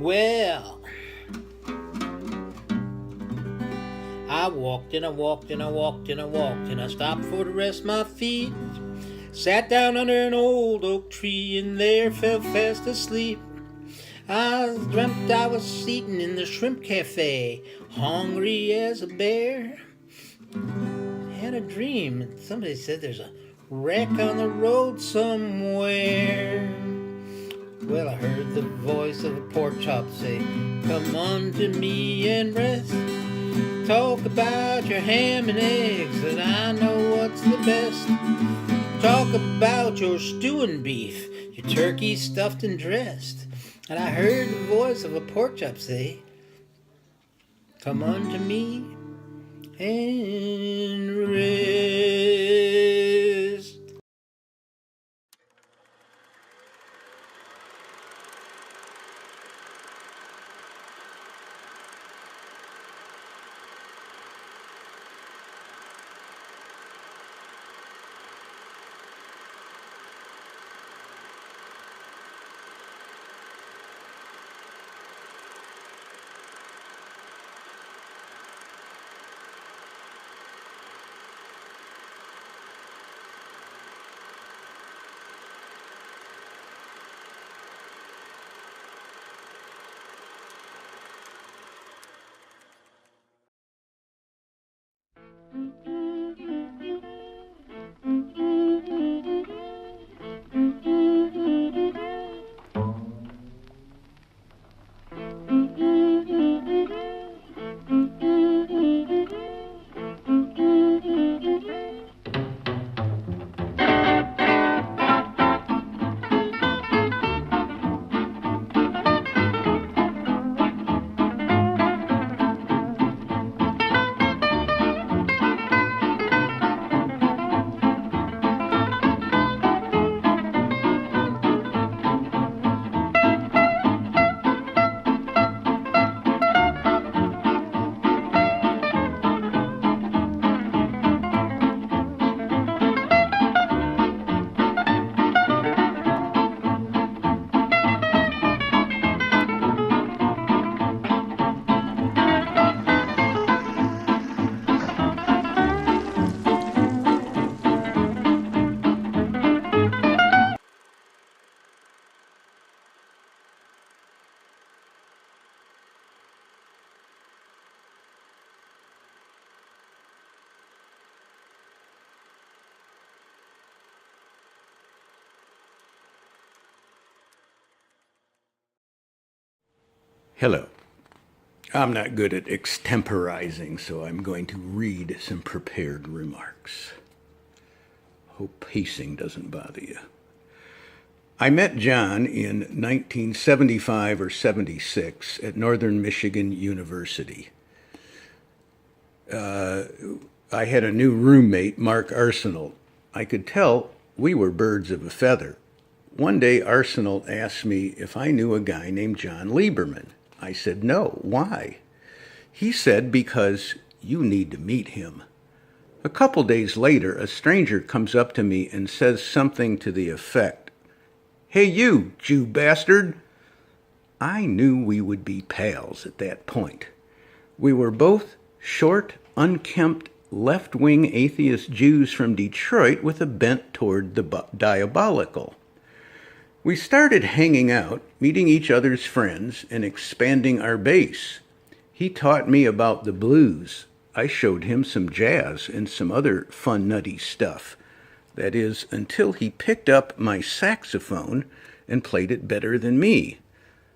Well, I walked and I walked and I walked and I walked and I stopped for to rest my feet. Sat down under an old oak tree and there fell fast asleep. I dreamt I was eating in the shrimp cafe, hungry as a bear. Had a dream and somebody said there's a wreck on the road somewhere. Well, I heard the voice of a pork chop say, "Come unto me and rest. Talk about your ham and eggs, and I know what's the best. Talk about your stew and beef, your turkey stuffed and dressed." And I heard the voice of a pork chop say, "Come unto me and rest." Hello. I'm not good at extemporizing, so I'm going to read some prepared remarks. Hope pacing doesn't bother you. I met John in 1975 or 76 at Northern Michigan University. I had a new roommate, Mark Arsenal. I could tell we were birds of a feather. One day, Arsenal asked me if I knew a guy named John Liberman. I said, no. Why? He said, because you need to meet him. A couple days later, a stranger comes up to me and says something to the effect, "Hey you, Jew bastard." I knew we would be pals at that point. We were both short, unkempt, left-wing atheist Jews from Detroit with a bent toward the diabolical. We started hanging out, meeting each other's friends, and expanding our base. He taught me about the blues. I showed him some jazz and some other fun, nutty stuff. That is, until he picked up my saxophone and played it better than me.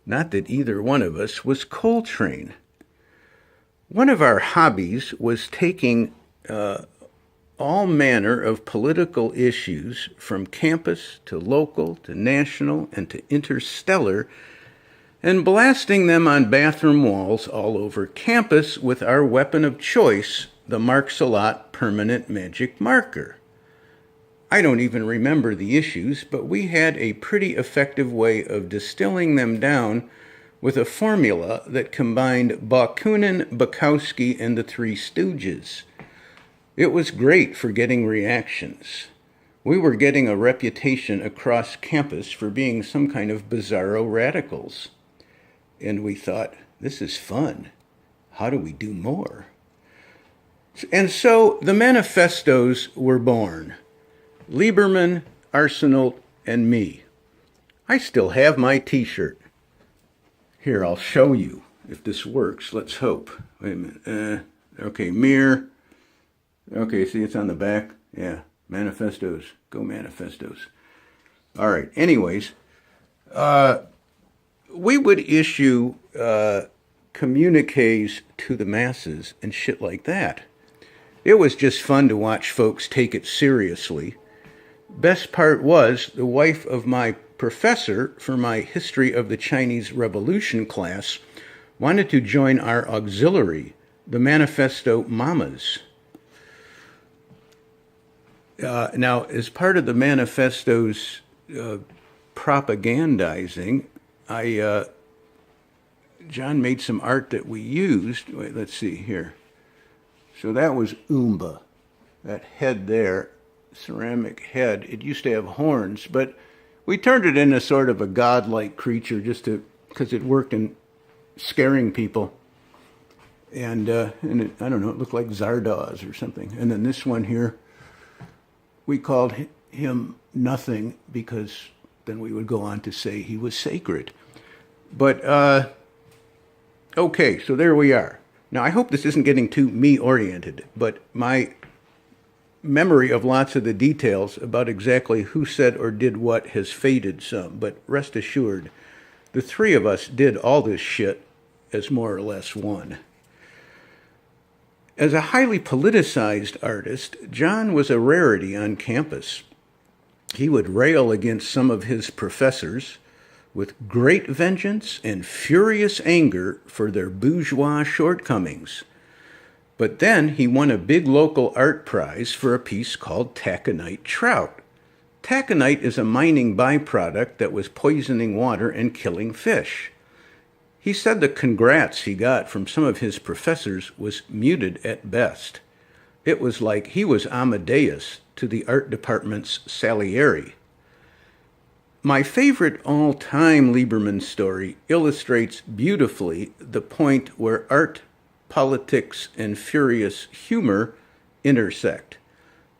Not that either one of us was Coltrane. One of our hobbies was taking all manner of political issues, from campus to local to national and to interstellar, and blasting them on bathroom walls all over campus with our weapon of choice, the Marks-a-Lot permanent magic marker. I don't even remember the issues, but we had a pretty effective way of distilling them down with a formula that combined Bakunin, Bukowski, and the Three Stooges. It was great for getting reactions. We were getting a reputation across campus for being some kind of bizarro radicals. And we thought, this is fun. How do we do more? And so the manifestos were born. Liberman, Arsenal, and me. I still have my t-shirt. Here, I'll show you if this works. Let's hope. Wait a minute. Okay, mirror. Okay, see, it's on the back. Yeah, manifestos. Go manifestos. All right, anyways, we would issue communiques to the masses and shit like that. It was just fun to watch folks take it seriously. Best part was the wife of my professor for my History of the Chinese Revolution class wanted to join our auxiliary, the Manifesto Mamas. Now, as part of the manifesto's propagandizing, John made some art that we used. Wait, let's see here. So that was Oomba, that head there, ceramic head. It used to have horns, but we turned it into sort of a godlike creature just because it worked in scaring people. And it, I don't know, it looked like Zardoz or something. And then this one here, we called him Nothing because then we would go on to say he was sacred. But, okay, so there we are. Now, I hope this isn't getting too me-oriented, but my memory of lots of the details about exactly who said or did what has faded some. But rest assured, the three of us did all this shit as more or less one. As a highly politicized artist, John was a rarity on campus. He would rail against some of his professors with great vengeance and furious anger for their bourgeois shortcomings. But then he won a big local art prize for a piece called Taconite Trout. Taconite is a mining byproduct that was poisoning water and killing fish. He said the congrats he got from some of his professors was muted at best. It was like he was Amadeus to the art department's Salieri. My favorite all-time Liberman story illustrates beautifully the point where art, politics, and furious humor intersect.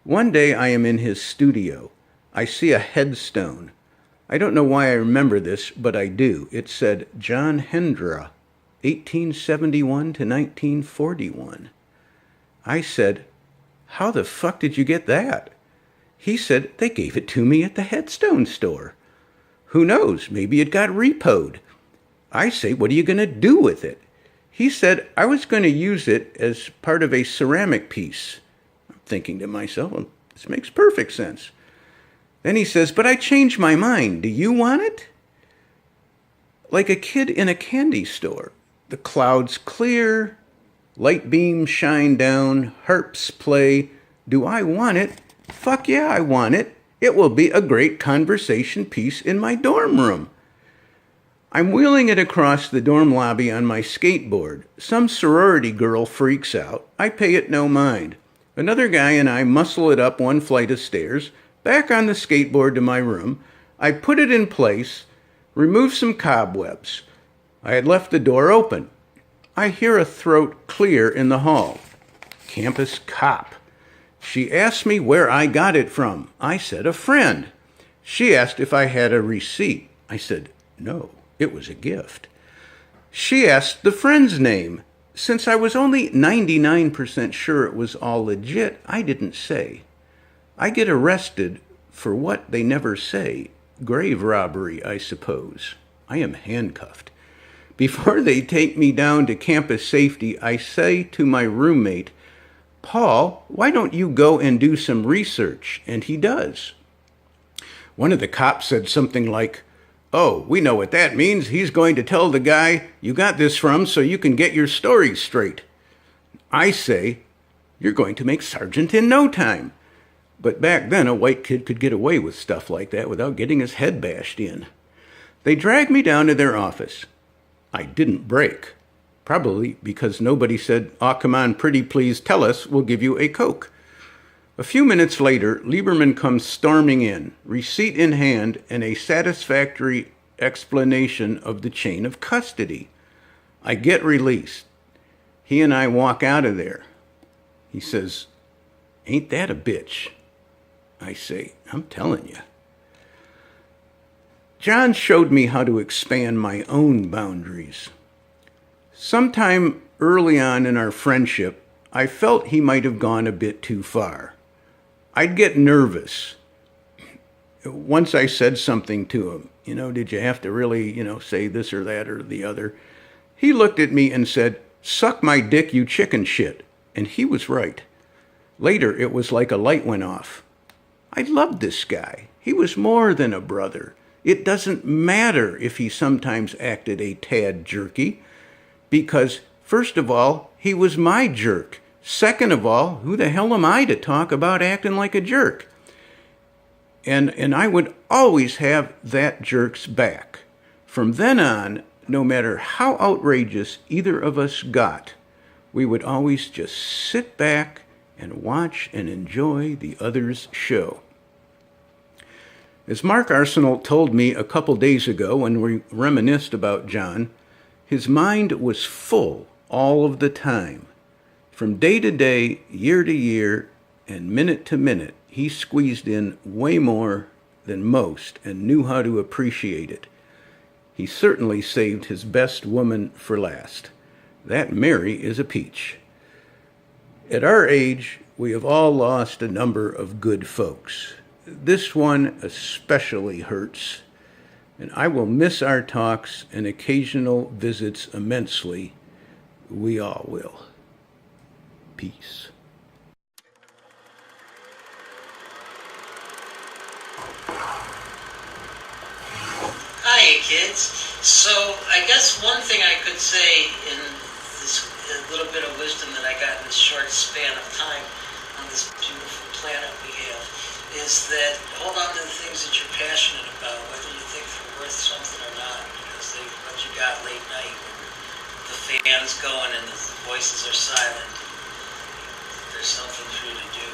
One day I am in his studio. I see a headstone. I don't know why I remember this, but I do. It said, John Hendra, 1871 to 1941. I said, how the fuck did you get that? He said, they gave it to me at the headstone store. Who knows? Maybe it got repoed. I say, what are you going to do with it? He said, I was going to use it as part of a ceramic piece. I'm thinking to myself, well, this makes perfect sense. Then he says, but I changed my mind. Do you want it? Like a kid in a candy store. The clouds clear, light beams shine down, harps play. Do I want it? Fuck yeah, I want it. It will be a great conversation piece in my dorm room. I'm wheeling it across the dorm lobby on my skateboard. Some sorority girl freaks out. I pay it no mind. Another guy and I muscle it up one flight of stairs, back on the skateboard to my room. I put it in place, remove some cobwebs. I had left the door open. I hear a throat clear in the hall. Campus cop. She asked me where I got it from. I said, a friend. She asked if I had a receipt. I said, no, it was a gift. She asked the friend's name. Since I was only 99% sure it was all legit, I didn't say. I get arrested for what they never say. Grave robbery, I suppose. I am handcuffed. Before they take me down to campus safety, I say to my roommate, Paul, why don't you go and do some research? And he does. One of the cops said something like, oh, we know what that means. He's going to tell the guy you got this from so you can get your story straight. I say, you're going to make sergeant in no time. But back then, a white kid could get away with stuff like that without getting his head bashed in. They dragged me down to their office. I didn't break. Probably because nobody said, oh, come on, pretty please tell us, we'll give you a Coke. A few minutes later, Liberman comes storming in, receipt in hand and a satisfactory explanation of the chain of custody. I get released. He and I walk out of there. He says, "Ain't that a bitch?" I say, "I'm telling you." John showed me how to expand my own boundaries. Sometime early on in our friendship, I felt he might have gone a bit too far. I'd get nervous. Once I said something to him, did you have to really, say this or that or the other? He looked at me and said, "Suck my dick, you chicken shit." And he was right. Later, it was like a light went off. I loved this guy. He was more than a brother. It doesn't matter if he sometimes acted a tad jerky, because, first of all, he was my jerk. Second of all, who the hell am I to talk about acting like a jerk? And I would always have that jerk's back. From then on, no matter how outrageous either of us got, we would always just sit back and watch and enjoy the other's show. As Mark Arsenal told me a couple days ago when we reminisced about John, his mind was full all of the time. From day to day, year to year, and minute to minute, he squeezed in way more than most and knew how to appreciate it. He certainly saved his best woman for last. That Mary is a peach. At our age, we have all lost a number of good folks. This one especially hurts, and I will miss our talks and occasional visits immensely. We all will. Peace. Hiya, kids. So, I guess one thing I could say in this little bit of wisdom that I got in this short span of time on this beautiful planet we have is that hold on to the things that you're passionate about, whether you think they're worth something or not, because what you got late night when the fan's going and the voices are silent, there's something for you to do.